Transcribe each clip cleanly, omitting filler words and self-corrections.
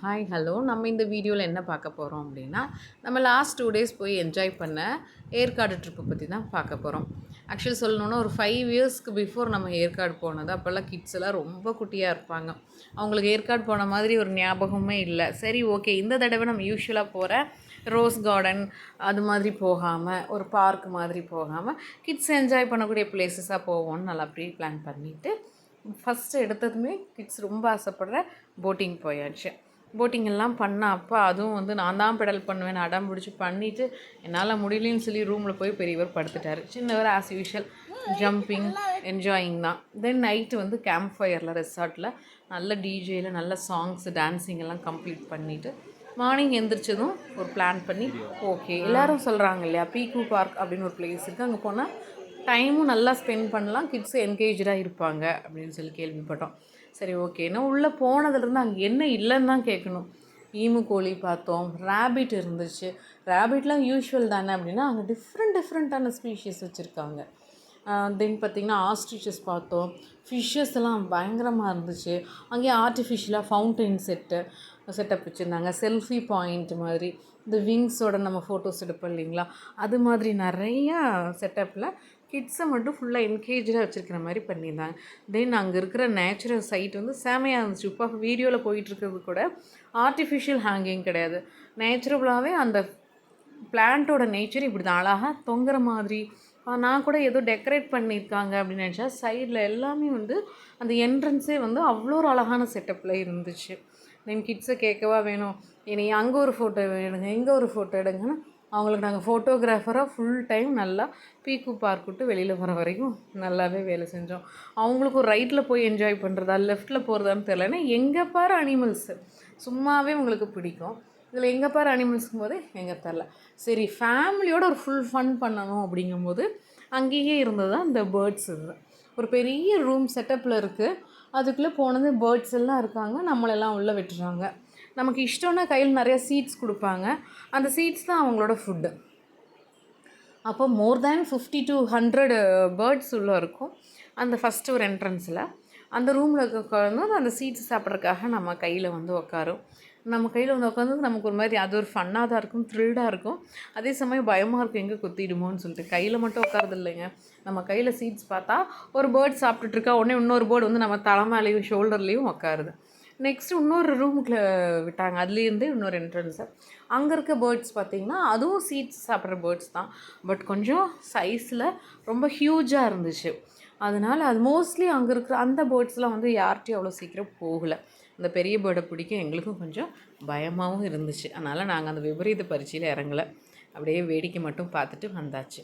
Hi hello நம்ம இந்த வீடியோவில் என்ன பார்க்க போகிறோம் அப்படின்னா நம்ம லாஸ்ட் 2 days போய் என்ஜாய் பண்ண ஏற்காடு ட்ரிப்பை பற்றி தான் பார்க்க போகிறோம். ஆக்சுவலி சொல்லணுன்னா ஒரு 5 yearsக்கு பிஃபோர் நம்ம ஏற்காடு போனது. அப்போல்லாம் கிட்ஸ் எல்லாம் ரொம்ப குட்டியாக இருப்பாங்க. அவங்களுக்கு ஏற்காடு போன மாதிரி ஒரு ஞாபகமே இல்லை. சரி ஓகே, இந்த தடவை நம்ம யூஸ்வலாக போகிற ரோஸ் கார்டன் அது மாதிரி போகாமல் ஒரு பார்க் மாதிரி போகாமல் கிட்ஸ் என்ஜாய் பண்ணக்கூடிய பிளேஸஸாக போவோம்னு நல்லா ப்ரீ பிளான் பண்ணிவிட்டு ஃபஸ்ட்டு எடுத்ததுமே கிட்ஸ் ரொம்ப ஆசைப்படுற போட்டிங் போயாச்சு. போட்டிங் எல்லாம் பண்ண அப்போ அதுவும் வந்து நான் தான் பெடல் பண்ணுவேன், அடம் பிடிச்சி பண்ணிவிட்டு என்னால் முடியலன்னு சொல்லி ரூமில் போய் பெரியவர் படுத்துட்டார். சின்னவர் ஆஸ் யூஷுவல் ஜம்பிங் என்ஜாயிங் தான். தென் நைட்டு வந்து கேம்ப் ஃபயரில் ரெசார்ட்டில் நல்ல டிஜேயில் நல்ல சாங்ஸ் டான்ஸிங் எல்லாம் கம்ப்ளீட் பண்ணிவிட்டு மார்னிங் எழுந்திரிச்சதும் ஒரு பிளான் பண்ணி ஓகே எல்லோரும் சொல்கிறாங்க இல்லையா, பீக்கு பார்க் அப்படின்னு ஒரு பிளேஸ் இருக்குது, அங்கே போனால் டைமும் நல்லா ஸ்பெண்ட் பண்ணலாம், கிட்ஸு என்கேஜாக இருப்பாங்க அப்படின்னு சொல்லி கேள்விப்பட்டோம். சரி ஓகே, ஏன்னா உள்ளே போனதுலேருந்து அங்கே என்ன இல்லைன்னு தான் கேட்கணும். ஈமு கோழி பார்த்தோம், ரேபிட் இருந்துச்சு. ரேபிட்லாம் யூஷுவல் தானே அப்படின்னா அங்கே டிஃப்ரெண்ட்டான ஸ்பீஷீஸ் வச்சுருக்காங்க. தென் பார்த்திங்கன்னா ஆஸ்ட்ரிச்சஸ் பார்த்தோம். ஃபிஷ்ஷஸ் எல்லாம் பயங்கரமாக இருந்துச்சு. அங்கேயே ஆர்டிஃபிஷியலாக ஃபவுண்டைன் செட்டப் வச்சுருந்தாங்க. செல்ஃபி பாயிண்ட் மாதிரி இந்த விங்ஸோட நம்ம ஃபோட்டோஸ் எடுப்போம் இல்லைங்களா, அது மாதிரி நிறையா செட்டப்பில் கிட்ஸை மட்டும் ஃபுல்லாக என்கேஜாக வச்சுருக்கிற மாதிரி பண்ணியிருந்தாங்க. தென் அங்கே இருக்கிற நேச்சுரல் சைட் வந்து செமையாக இருந்துச்சு. இப்போ வீடியோவில் போயிட்டுருக்கிறது கூட ஆர்டிஃபிஷியல் ஹேங்கிங் கிடையாது, நேச்சுரலாகவே அந்த பிளான்ட்டோட நேச்சர் இப்படி தான் அழகாக தொங்குற மாதிரி. நான் கூட ஏதோ டெக்கரேட் பண்ணியிருக்காங்க அப்படின்னு நினச்சா சைடில் எல்லாமே வந்து அந்த என்ட்ரன்ஸே வந்து அவ்வளோ ஒரு அழகான செட்டப்பில் இருந்துச்சு. தென் கிட்ஸை கேட்கவா வேணும், இனி அங்கே ஒரு ஃபோட்டோ எடுங்க இங்கே ஒரு ஃபோட்டோ எடுங்கன்னா அவங்களுக்கு நாங்கள் ஃபோட்டோகிராஃபராக ஃபுல் டைம் நல்லா பீக்கு பார்க் விட்டு வெளியில் வர வரைக்கும் நல்லாவே வேலை செஞ்சோம். அவங்களுக்கு ஒரு ரைட்டில் போய் என்ஜாய் பண்ணுறதா லெஃப்ட்டில் போகிறதான்னு தெரில. ஏன்னா எங்கே பாரு அனிமல்ஸு சும்மாவே உங்களுக்கு பிடிக்கும். இதில் எங்கே பாரு அனிமல்ஸுக்கும் போது எங்கே தெரில. சரி ஃபேமிலியோடு ஒரு ஃபுல் ஃபன் பண்ணணும் அப்படிங்கும்போது அங்கேயே இருந்தது தான் இந்த பேர்ட்ஸ். இது ஒரு பெரிய ரூம் செட்டப்பில் இருக்குது. அதுக்குள்ளே போனது பேர்ட்ஸ் எல்லாம் இருக்காங்க, நம்மளெல்லாம் உள்ளே விட்டுறாங்க. நமக்கு இஷ்டம்னா கையில் நிறையா சீட்ஸ் கொடுப்பாங்க, அந்த சீட்ஸ் தான் அவங்களோட ஃபுட்டு. அப்போ மோர் தேன் 50 to 100 பேர்ட்ஸ் உள்ளே இருக்கும் அந்த ஃபஸ்ட்டு ஒரு என்ட்ரன்ஸில். அந்த ரூமில் உட்காந்து அந்த சீட்ஸ் சாப்பிட்றதுக்காக நம்ம கையில் வந்து உட்காரும். நம்ம கையில் வந்து உட்காந்து நமக்கு ஒரு மாதிரி அது ஒரு ஃபன்னாக தான் இருக்கும், த்ரில்டாக இருக்கும். அதே சமயம் பயமாக இருக்கும் எங்கே குத்திடுமோன்னு சொல்லிட்டு. கையில் மட்டும் உட்காரது இல்லைங்க, நம்ம கையில் சீட்ஸ் பார்த்தா ஒரு பேர்ட் சாப்பிட்டுட்ருக்கா, உடனே இன்னொரு பேர்டு வந்து நம்ம தலைமையிலையும் ஷோல்டர்லேயும் உட்காருது. நெக்ஸ்ட்டு இன்னொரு ரூமுக்குள்ளே விட்டாங்க, அதுலேருந்து இன்னொரு என்ட்ரன்ஸு. அங்கே இருக்க பேர்ட்ஸ் பார்த்திங்கன்னா அதுவும் சீட்ஸ் சாப்பிட்ற பேர்ட்ஸ் தான், பட் கொஞ்சம் சைஸில் ரொம்ப ஹியூஜாக இருந்துச்சு. அதனால் அது மோஸ்ட்லி அங்கே இருக்கிற அந்த பேர்ட்ஸ்லாம் வந்து யார்கிட்டையும் அவ்வளோ சீக்கிரம் போகலை. அந்த பெரிய பேர்டை பிடிக்க எங்களுக்கும் கொஞ்சம் பயமாகவும் இருந்துச்சு. அதனால் நாங்கள் அந்த விபரீத பரீட்சையில் இறங்கலை, அப்படியே வேடிக்கை மட்டும் பார்த்துட்டு வந்தாச்சு.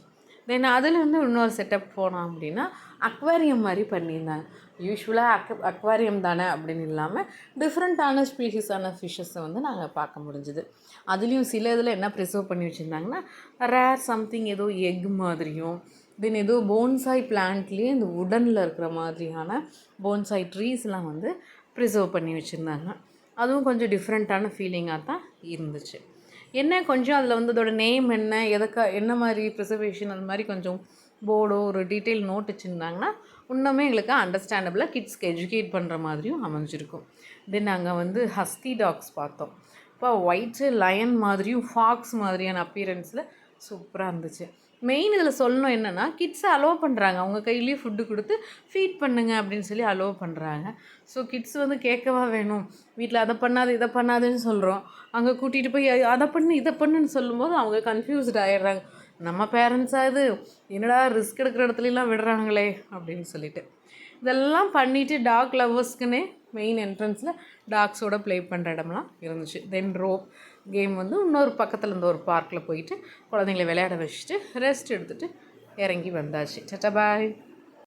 தென் அதுலேருந்து இன்னொரு செட்டப் போனோம் அப்படின்னா அக்வாரியம் மாதிரி பண்ணியிருந்தாங்க. யூஸ்வலாக அக்வாரியம் தானே அப்படின்னு இல்லாமல் டிஃப்ரெண்ட்டான ஸ்பீஷீஸான ஃபிஷ்ஷஸை வந்து நாங்கள் பார்க்க முடிஞ்சுது. அதுலேயும் சில இதில் என்ன ப்ரிசர்வ் பண்ணி வச்சுருந்தாங்கன்னா ரேர் சம்திங் ஏதோ எக் மாதிரியும், தென் ஏதோ போன்சாய் பிளான்ட்லேயே இந்த உடனில் இருக்கிற மாதிரியான போன்சாய் ட்ரீஸ்லாம் வந்து ப்ரிசர்வ் பண்ணி வச்சுருந்தாங்க. அதுவும் கொஞ்சம் டிஃப்ரெண்ட்டான ஃபீலிங்காக தான் இருந்துச்சு. என்ன கொஞ்சம் அதில் வந்து அதோட நேம் என்ன, என்ன மாதிரி ப்ரிசர்வேஷன், அது மாதிரி கொஞ்சம் போர்டோ ஒரு டீட்டெயில் நோட் வச்சுருந்தாங்கன்னா இன்னுமே எங்களுக்கு அண்டர்ஸ்டாண்டபிளாக கிட்ஸ்க்கு எஜுகேட் பண்ணுற மாதிரியும் அமைஞ்சிருக்கும். தென் அங்கே வந்து ஹஸ்கி டாக்ஸ் பார்த்தோம். இப்போ ஒயிட்டு லயன் மாதிரியும் ஃபாக்ஸ் மாதிரியான அப்பியரன்ஸில் சூப்பராக இருந்துச்சு. மெயின் இதில் சொல்லணும் என்னென்னா கிட்ஸை அலோவ் பண்ணுறாங்க, அவங்க கையிலேயே ஃபுட்டு கொடுத்து ஃபீட் பண்ணுங்க அப்படின்னு சொல்லி அலோவ் பண்ணுறாங்க. ஸோ கிட்ஸ் வந்து கேட்கவா வேணும், வீட்டில் அதை பண்ணாது இதை பண்ணாதுன்னு சொல்கிறோம், அங்கே கூட்டிகிட்டு போய் அதை பண்ணு இதை பண்ணுன்னு சொல்லும்போது அவங்க கன்ஃபியூஸ்ட் ஆகிடுறாங்க. நம்ம பேரண்ட்ஸாக இது என்னடா ரிஸ்க் எடுக்கிற இடத்துலலாம் விடுறாங்களே அப்படின்னு சொல்லிட்டு இதெல்லாம் பண்ணிவிட்டு டாக் லவ்வர்ஸ்க்குன்னே மெயின் என்ட்ரன்ஸில் டாக்ஸோட ப்ளே பண்ணுற இடம்லாம் இருந்துச்சு. தென் ரோப் கேம் வந்து இன்னொரு பக்கத்தில் இருந்த ஒரு பார்க்கில் போயிட்டு குழந்தைங்கள விளையாட வச்சுட்டு ரெஸ்ட் எடுத்துகிட்டு இறங்கி வந்தாச்சு. டட்டா பாய்.